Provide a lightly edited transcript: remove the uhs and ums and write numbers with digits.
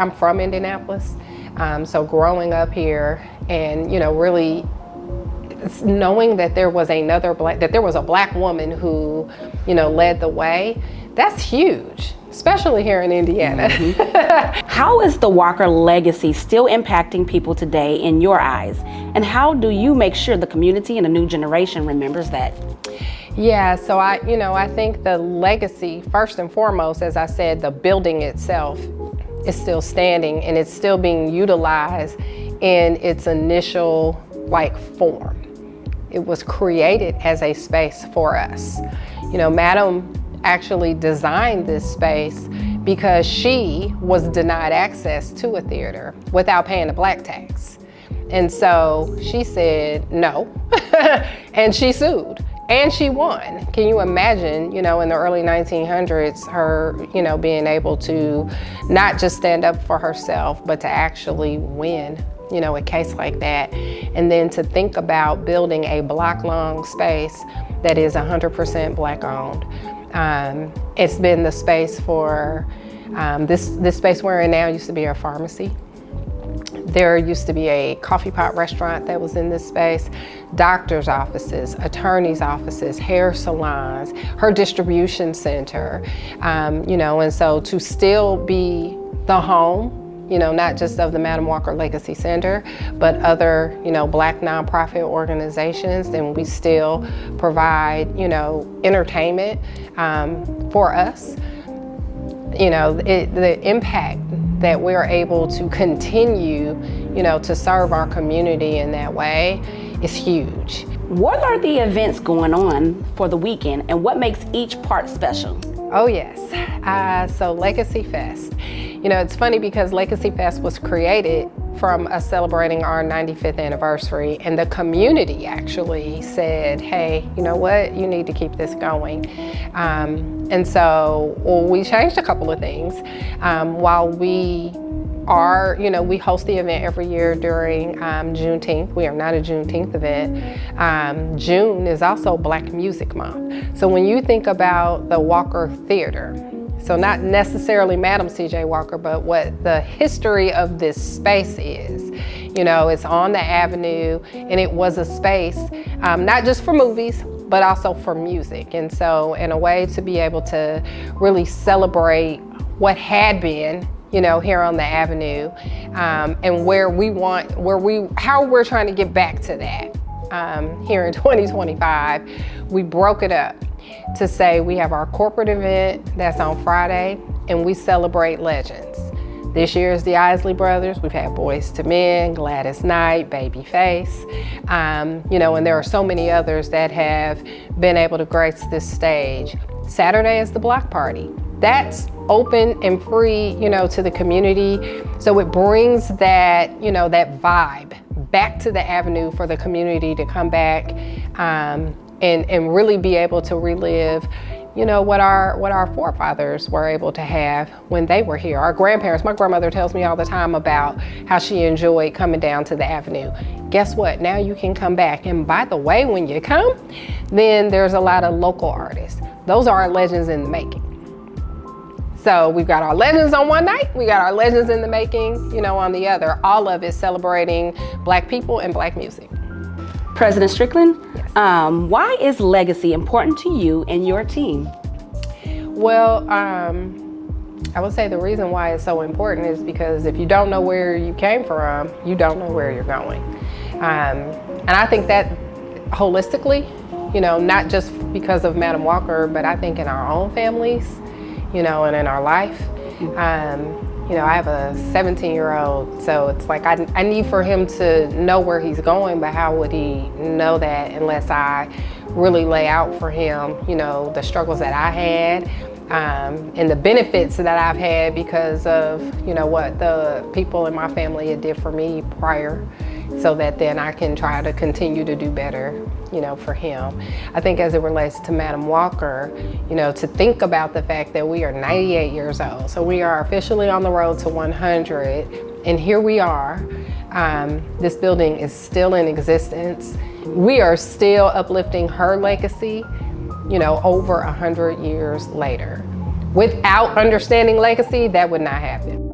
I'm from Indianapolis, so growing up here and, really knowing that there was a black woman who, led the way, that's huge, especially here in Indiana. Mm-hmm. How is the Walker legacy still impacting people today in your eyes? And how do you make sure the community and the new generation remembers that? Yeah, so I think the legacy, first and foremost, as I said, the building itself is still standing and it's still being utilized in its initial form. It was created as a space for us. Madam actually designed this space because she was denied access to a theater without paying the black tax. And so she said no, and she sued. And she won. Can you imagine, in the early 1900s, her, being able to not just stand up for herself, but to actually win, a case like that. And then to think about building a block-long space that is 100% black owned. It's been the space for, this space we're in now used to be a pharmacy. There used to be a coffee pot restaurant that was in this space, doctor's offices, attorney's offices, hair salons, her distribution center, and so to still be the home, not just of the Madam Walker Legacy Center, but other, black nonprofit organizations, and we still provide, entertainment for us. The impact that we're able to continue, to serve our community in that way is huge. What are the events going on for the weekend and what makes each part special? Oh yes, so Legacy Fest. It's funny because Legacy Fest was created from us celebrating our 95th anniversary, and the community actually said, hey, you know what, you need to keep this going. And so we changed a couple of things. While we are, we host the event every year during Juneteenth. We are not a Juneteenth event. June is also Black Music Month. So when you think about the Walker Theater, so not necessarily Madam C.J. Walker, but what the history of this space is. It's on the avenue, and it was a space, not just for movies, but also for music. And so in a way to be able to really celebrate what had been, here on the avenue, and how we're trying to get back to that. Here in 2025, we broke it up to say we have our corporate event that's on Friday, and we celebrate legends. This year is the Isley Brothers. We've had Boys to Men, Gladys Knight, Babyface, and there are so many others that have been able to grace this stage. Saturday is the block party. That's open and free, to the community. So it brings that, that vibe back to the avenue for the community to come back and really be able to relive, what our forefathers were able to have when they were here. Our grandparents, my grandmother tells me all the time about how she enjoyed coming down to the avenue. Guess what? Now you can come back. And by the way, when you come, then there's a lot of local artists. Those are our legends in the making. So we've got our legends on one night, we got our legends in the making, on the other. All of it celebrating Black people and Black music. President Stricklen, yes. Why is legacy important to you and your team? Well, I would say the reason why it's so important is because if you don't know where you came from, you don't know where you're going. And I think that holistically, not just because of Madam Walker, but I think in our own families, and in our life. I have a 17-year-old, so it's like I need for him to know where he's going, but how would he know that unless I really lay out for him, the struggles that I had, and the benefits that I've had because of, what the people in my family had did for me prior, so that then I can try to continue to do better, for him. I think as it relates to Madam Walker, to think about the fact that we are 98 years old, so we are officially on the road to 100, and here we are. This building is still in existence. We are still uplifting her legacy, over 100 years later. Without understanding legacy, that would not happen.